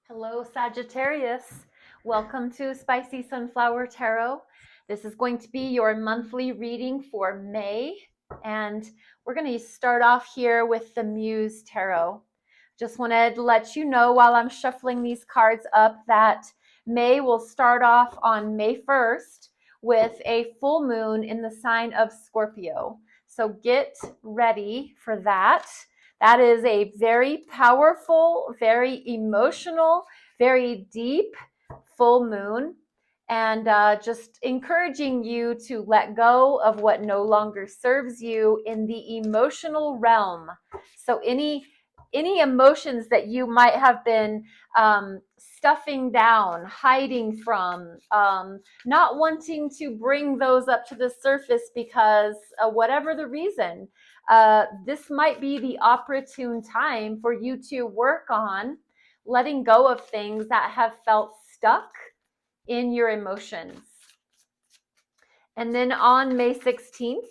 Hello, Sagittarius. Welcome to Spicy Sunflower Tarot. This is going to be your monthly reading for May, and we're going to start off here with the MUSE Tarot. Just wanted to let you know while I'm shuffling these cards up that May will start off on May 1st with a full moon in the sign of Scorpio. So get ready for that. That is a very powerful, very emotional, very deep full moon, and just encouraging you to let go of what no longer serves you in the emotional realm. So any emotions that you might have been stuffing down, hiding from, not wanting to bring those up to the surface because whatever the reason, this might be the opportune time for you to work on letting go of things that have felt stuck in your emotions. And then on May 16th,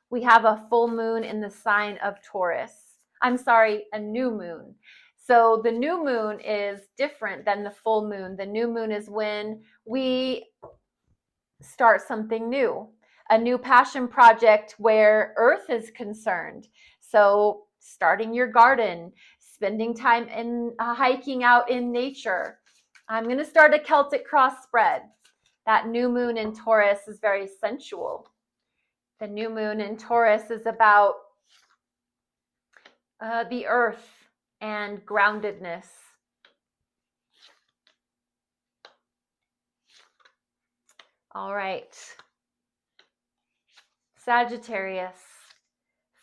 we have a full moon in the sign of Taurus. I'm sorry, a new moon. So the new moon is different than the full moon. The new moon is when we start something new, a new passion project where earth is concerned. So starting your garden, spending time in hiking out in nature. I'm going to start a Celtic cross spread. That new moon in Taurus is very sensual. The new moon in Taurus is about the earth and groundedness. All right. Sagittarius,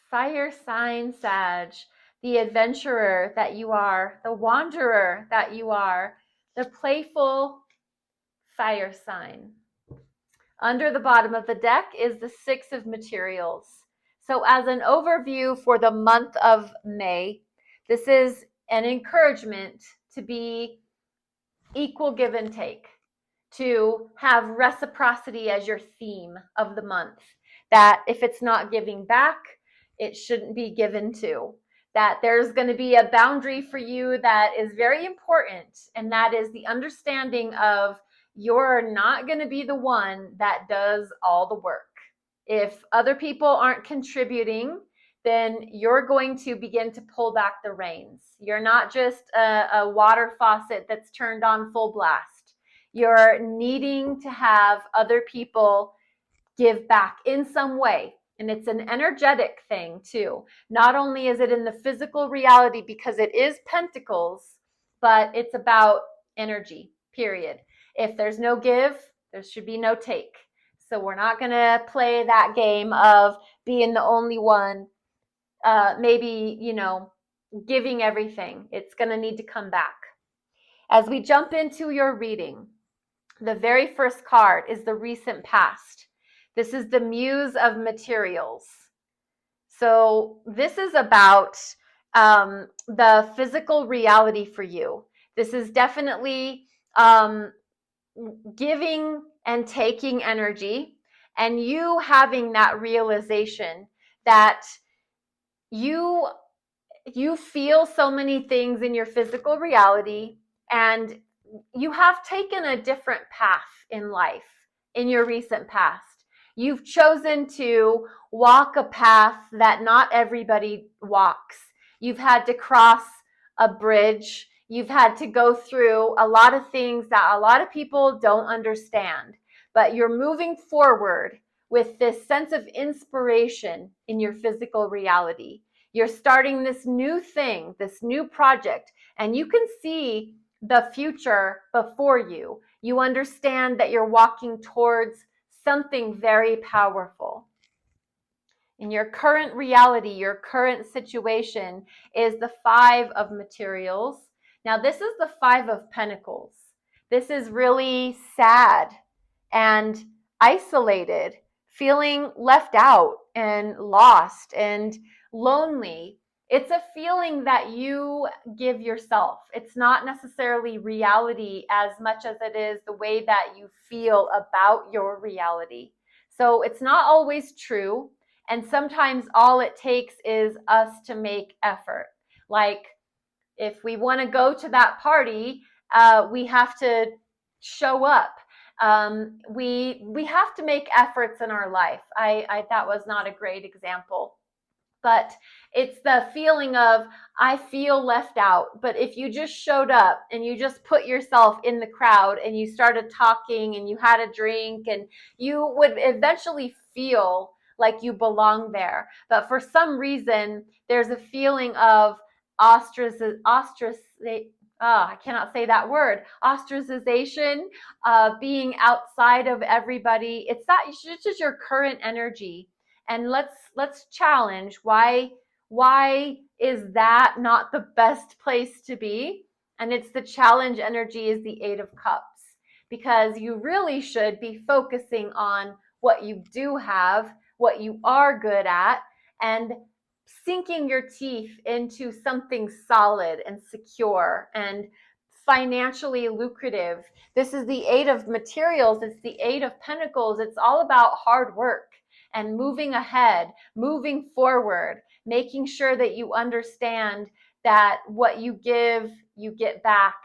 fire sign Sag, the adventurer that you are, the wanderer that you are, the playful fire sign. Under the bottom of the deck is the Six of Materials. So as an overview for the month of May, this is an encouragement to be equal give and take, to have reciprocity as your theme of the month. That if it's not giving back, it shouldn't be given to. That there's going to be a boundary for you that is very important, and that is the understanding of you're not going to be the one that does all the work. If other people aren't contributing, then you're going to begin to pull back the reins. You're not just a water faucet that's turned on full blast. You're needing to have other people give back in some way. And it's an energetic thing too. Not only is it in the physical reality because it is pentacles, but it's about energy, period. If there's no give, there should be no take. So we're not going to play that game of being the only one, maybe, giving everything. It's going to need to come back. As we jump into your reading, the very first card is the recent past. This is the Muse of Materials. So this is about the physical reality for you. This is definitely giving and taking energy, and you having that realization that you feel so many things in your physical reality, and you have taken a different path in life in your recent past. You've chosen to walk a path that not everybody walks. You've had to cross a bridge. You've had to go through a lot of things that a lot of people don't understand. But you're moving forward with this sense of inspiration in your physical reality. You're starting this new thing, this new project, and you can see the future before you. You understand that you're walking towards something very powerful. In your current reality, your current situation is the Five of Materials. Now, this is the Five of Pentacles. This is really sad and isolated, feeling left out and lost and lonely. It's a feeling that you give yourself. It's not necessarily reality as much as it is the way that you feel about your reality. So it's not always true. And sometimes all it takes is us to make effort. Like if we want to go to that party we have to show up. We have to make efforts in our life. That was not a great example, but it's the feeling of, I feel left out. But if you just showed up and you just put yourself in the crowd and you started talking and you had a drink, and you would eventually feel like you belong there. But for some reason, there's a feeling of I cannot say that word, ostracization, being outside of everybody. It's just your current energy. And let's challenge, why is that not the best place to be? And it's the challenge energy is the 8 of Cups, because you really should be focusing on what you do have, what you are good at, and sinking your teeth into something solid and secure and financially lucrative. This is the 8 of Materials. It's the 8 of Pentacles. It's all about hard work and moving ahead, moving forward, making sure that you understand that what you give, you get back.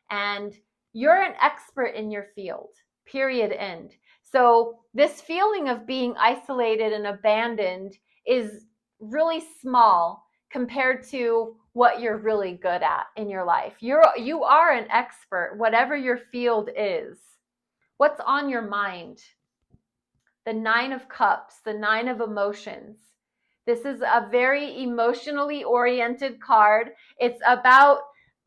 And you're an expert in your field, period, end. So this feeling of being isolated and abandoned is really small compared to what you're really good at in your life. You are an expert, whatever your field is. What's on your mind? The 9 of Cups, the 9 of Emotions. This is a very emotionally oriented card. It's about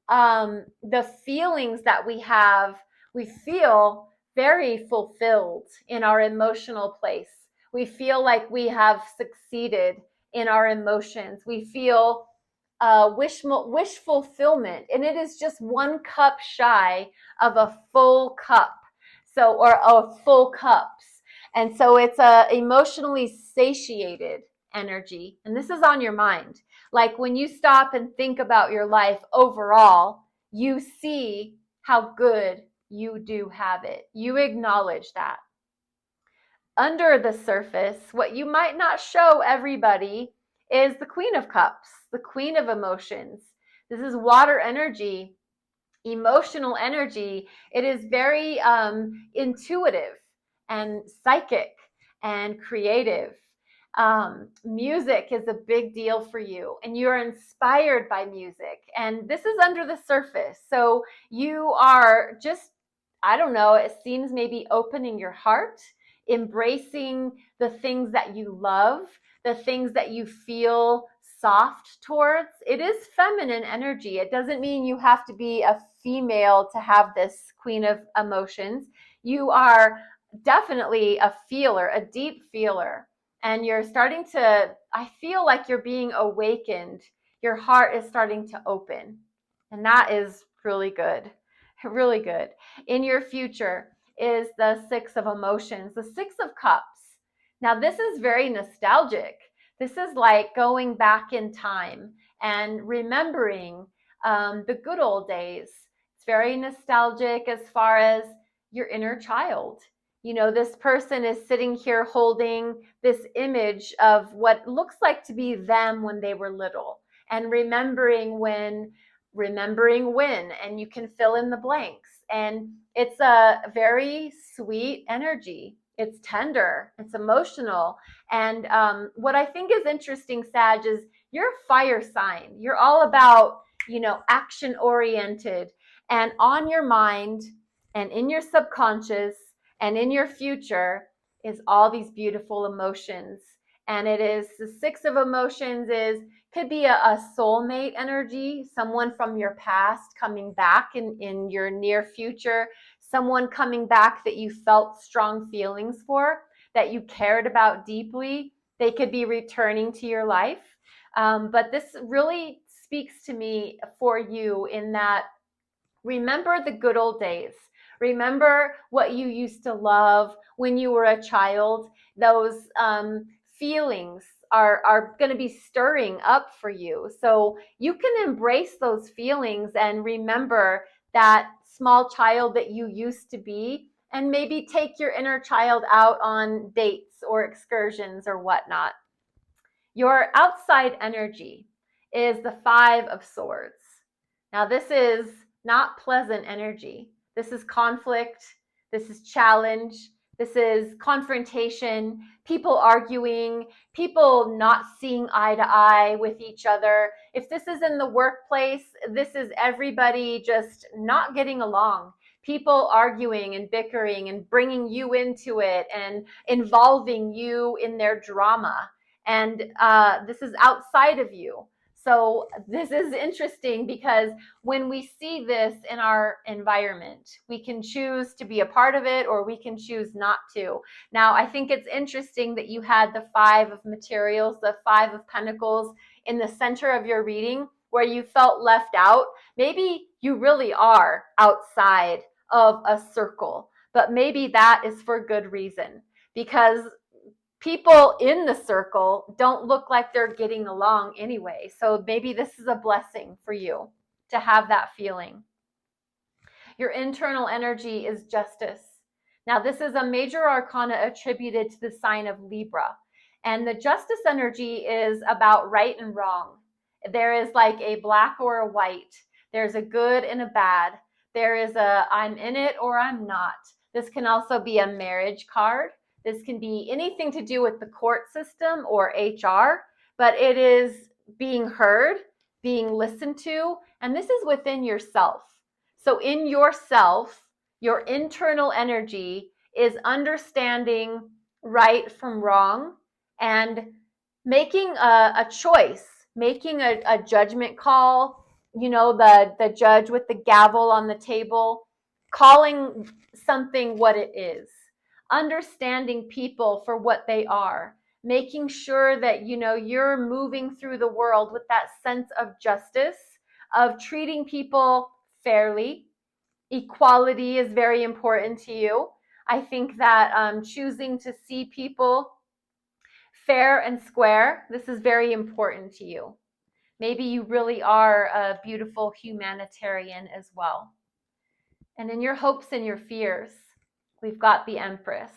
the feelings that we have. We feel very fulfilled in our emotional place. We feel like we have succeeded in our emotions. We feel wish fulfillment, and it is just 1 cup shy of a full cup. So, or a full cups. And so it's a emotionally satiated energy. And this is on your mind. Like when you stop and think about your life overall, you see how good you do have it. You acknowledge that. Under the surface, what you might not show everybody is the Queen of Cups, the Queen of Emotions. This is water energy, emotional energy. It is very intuitive and psychic and creative. Music is a big deal for you, and you're inspired by music. And this is under the surface. So you are just, I don't know, it seems maybe opening your heart, embracing the things that you love, the things that you feel soft towards. It is feminine energy. It doesn't mean you have to be a female to have this Queen of Emotions. You are definitely a feeler, a deep feeler. And you're starting to, I feel like you're being awakened. Your heart is starting to open. And that is really good. Really good. In your future is the 6 of Emotions, the 6 of Cups. Now, this is very nostalgic. This is like going back in time and remembering the good old days. It's very nostalgic as far as your inner child. You know, this person is sitting here holding this image of what looks like to be them when they were little, and remembering when, and you can fill in the blanks. And it's a very sweet energy. It's tender, it's emotional. And what I think is interesting, Sag, is you're a fire sign. You're all about, action oriented, and on your mind and in your subconscious and in your future is all these beautiful emotions. And it is the 6 of Emotions could be a soulmate energy, someone from your past coming back in your near future, someone coming back that you felt strong feelings for, that you cared about deeply. They could be returning to your life. But this really speaks to me for you in that, remember the good old days. Remember what you used to love when you were a child. Those feelings are going to be stirring up for you. So you can embrace those feelings and remember that small child that you used to be, and maybe take your inner child out on dates or excursions or whatnot. Your outside energy is the 5 of Swords. Now, this is not pleasant energy. This is conflict. This is challenge. This is confrontation, people arguing, people not seeing eye to eye with each other. If this is in the workplace, this is everybody just not getting along. People arguing and bickering and bringing you into it and involving you in their drama. And this is outside of you. So this is interesting because when we see this in our environment, we can choose to be a part of it or we can choose not to. Now, I think it's interesting that you had the 5 of materials, the 5 of pentacles in the center of your reading where you felt left out. Maybe you really are outside of a circle, but maybe that is for good reason, because people in the circle don't look like they're getting along anyway. So maybe this is a blessing for you to have that feeling. Your internal energy is justice. Now, this is a major arcana attributed to the sign of Libra. And the justice energy is about right and wrong. There is like a black or a white. There's a good and a bad. There is a I'm in it or I'm not. This can also be a marriage card. This can be anything to do with the court system or HR, but it is being heard, being listened to, and this is within yourself. So in yourself, your internal energy is understanding right from wrong and making a choice, making a judgment call, you know, the judge with the gavel on the table, calling something what it is, understanding people for what they are, making sure that, you know, you're moving through the world with that sense of justice, of treating people fairly. Equality is very important to you. I think that choosing to see people fair and square, this is very important to you. Maybe you really are a beautiful humanitarian as well. And in your hopes and your fears, we've got the Empress.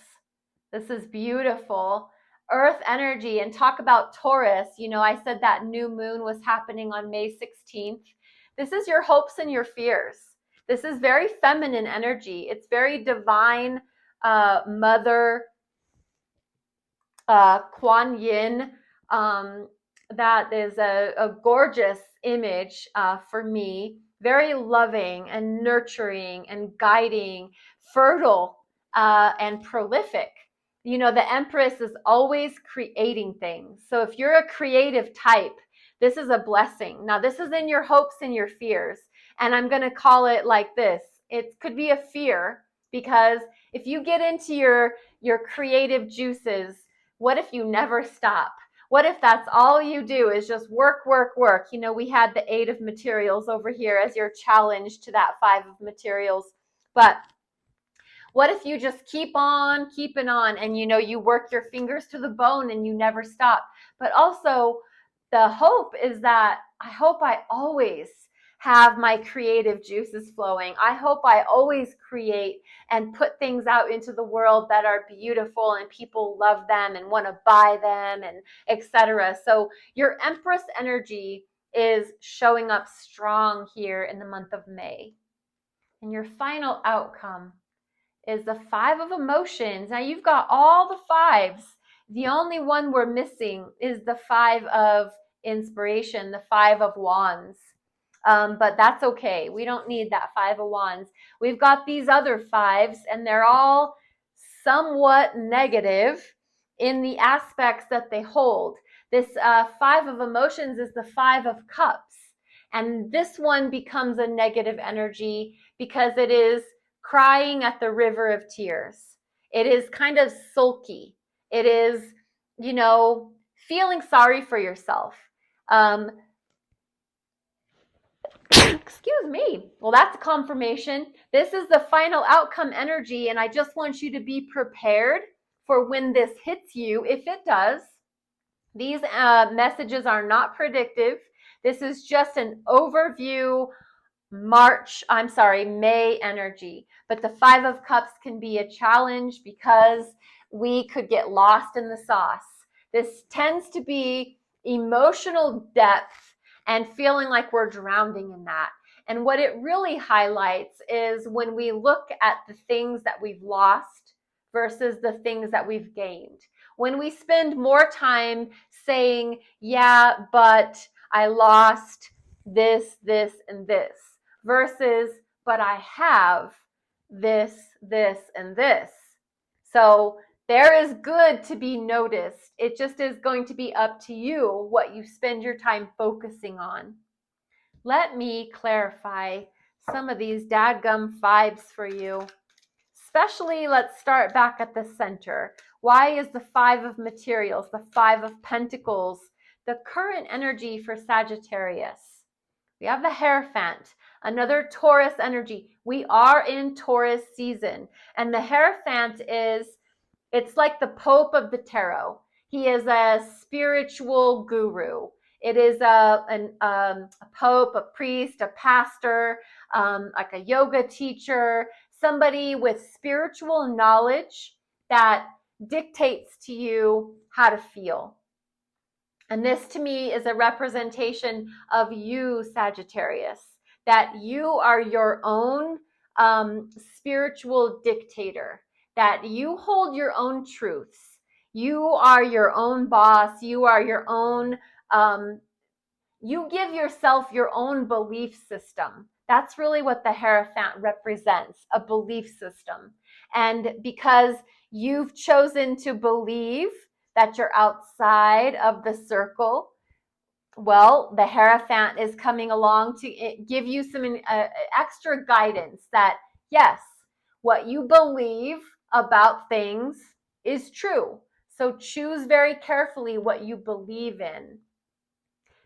This is beautiful. Earth energy, and talk about Taurus. You know, I said that new moon was happening on May 16th. This is your hopes and your fears. This is very feminine energy. It's very divine, mother, Kuan Yin. That is a gorgeous image for me. Very loving and nurturing and guiding, fertile and prolific. You know, the Empress is always creating things. So if you're a creative type, this is a blessing. Now, this is in your hopes and your fears. And I'm going to call it like this. It could be a fear, because if you get into your creative juices, what if you never stop? What if that's all you do is just work, work, work? You know, we had the 8 of materials over here as your challenge to that 5 of materials. But what if you just keep on keeping on and, you know, you work your fingers to the bone and you never stop? But also the hope is that I hope I always have my creative juices flowing. I hope I always create and put things out into the world that are beautiful and people love them and want to buy them and etc. So your Empress energy is showing up strong here in the month of May. And your final outcome is the 5 of emotions. Now you've got all the 5s. The only one we're missing is the 5 of inspiration, the 5 of wands. But that's okay. We don't need that 5 of wands. We've got these other 5s, and they're all somewhat negative in the aspects that they hold. This 5 of emotions is the 5 of cups. And this one becomes a negative energy because it is crying at the river of tears. It is kind of sulky. It is, you know, feeling sorry for yourself. Excuse me. Well, that's a confirmation. This is the final outcome energy, and I just want you to be prepared for when this hits you, if it does. These messages are not predictive. This is just an overview May energy. But the 5 of cups can be a challenge because we could get lost in the sauce. This tends to be emotional depth and feeling like we're drowning in that. And what it really highlights is when we look at the things that we've lost versus the things that we've gained. When we spend more time saying, yeah, but I lost this, and this, versus, but I have this, and this. So there is good to be noticed. It just is going to be up to you what you spend your time focusing on. Let me clarify some of these dadgum vibes for you. Especially, let's start back at the center. Why is the Five of Materials, the Five of Pentacles, the current energy for Sagittarius? We have the Hierophant, another Taurus energy. We are in Taurus season. And the Hierophant it's like the Pope of the Tarot. He is a spiritual guru. It is a pope, a priest, a pastor, like a yoga teacher, somebody with spiritual knowledge that dictates to you how to feel. And this to me is a representation of you, Sagittarius, that you are your own spiritual dictator, that you hold your own truths. You are your own boss. You are your own, you give yourself your own belief system. That's really what the Hierophant represents, a belief system. And because you've chosen to believe that you're outside of the circle, well, the Hierophant is coming along to give you some extra guidance that, yes, what you believe about things is true. So choose very carefully what you believe in.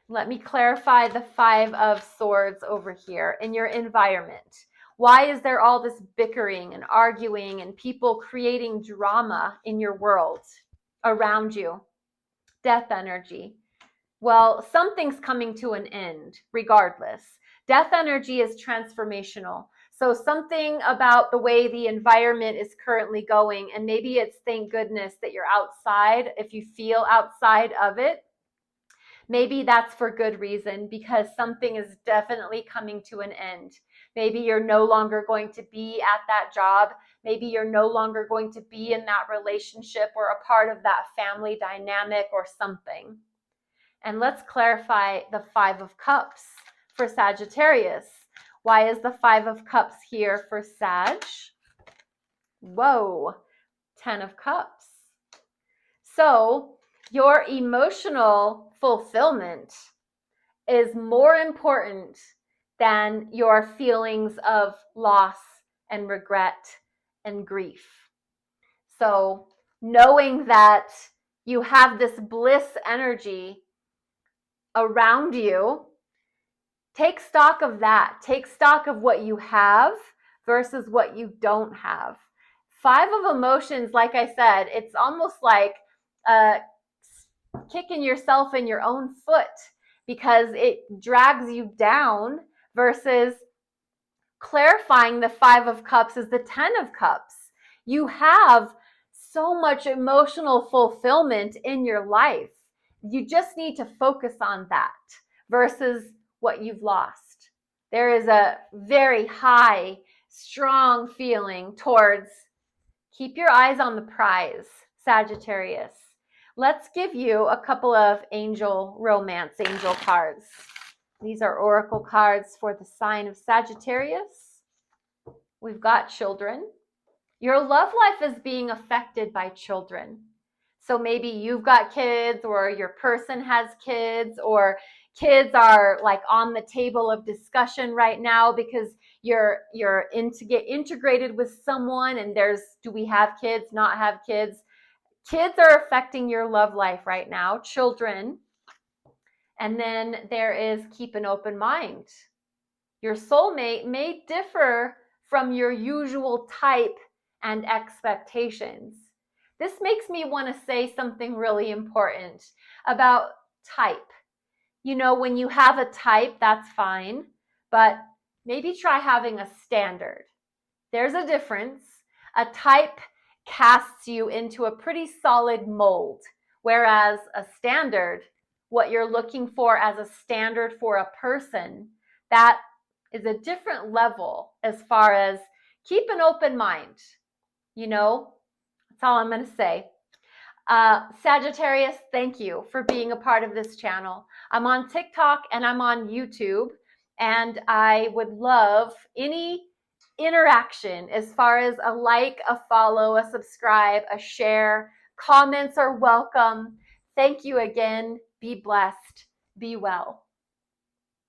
Let me clarify the Five of Swords over here in your environment. Why is there all this bickering and arguing and people creating drama in your world around you? Death energy. Well, something's coming to an end regardless. Death energy is transformational. So something about the way the environment is currently going, and maybe it's thank goodness that you're outside, if you feel outside of it, maybe that's for good reason, because something is definitely coming to an end. Maybe you're no longer going to be at that job. Maybe you're no longer going to be in that relationship or a part of that family dynamic or something. And let's clarify the Five of Cups for Sagittarius. Why is the Five of Cups here for Sag? Whoa, 10 of Cups. So your emotional fulfillment is more important than your feelings of loss and regret and grief. So knowing that you have this bliss energy around you, take stock of that. Take stock of what you have versus what you don't have. Five of emotions, like I said, it's almost like kicking yourself in your own foot because it drags you down, versus clarifying the Five of Cups is the 10 of Cups. You have so much emotional fulfillment in your life. You just need to focus on that versus what you've lost. There is a very high, strong feeling towards keep your eyes on the prize, Sagittarius. Let's give you a couple of angel cards. These are oracle cards for the sign of Sagittarius. We've got children. Your love life is being affected by children. So maybe you've got kids, or your person has kids, or kids are like on the table of discussion right now because you're to get integrated with someone, and there's, do we have kids, not have kids? Kids are affecting your love life right now, children. And then there is keep an open mind. Your soulmate may differ from your usual type and expectations. This makes me want to say something really important about type. You know, when you have a type, that's fine, but maybe try having a standard. There's a difference. A type casts you into a pretty solid mold, whereas a standard, what you're looking for as a standard for a person, that is a different level as far as keep an open mind. You know, that's all I'm going to say. Sagittarius, thank you for being a part of this channel. I'm on TikTok and I'm on YouTube, and I would love any interaction as far as a like, a follow, a subscribe, a share. Comments are welcome. Thank you again. Be blessed. Be well.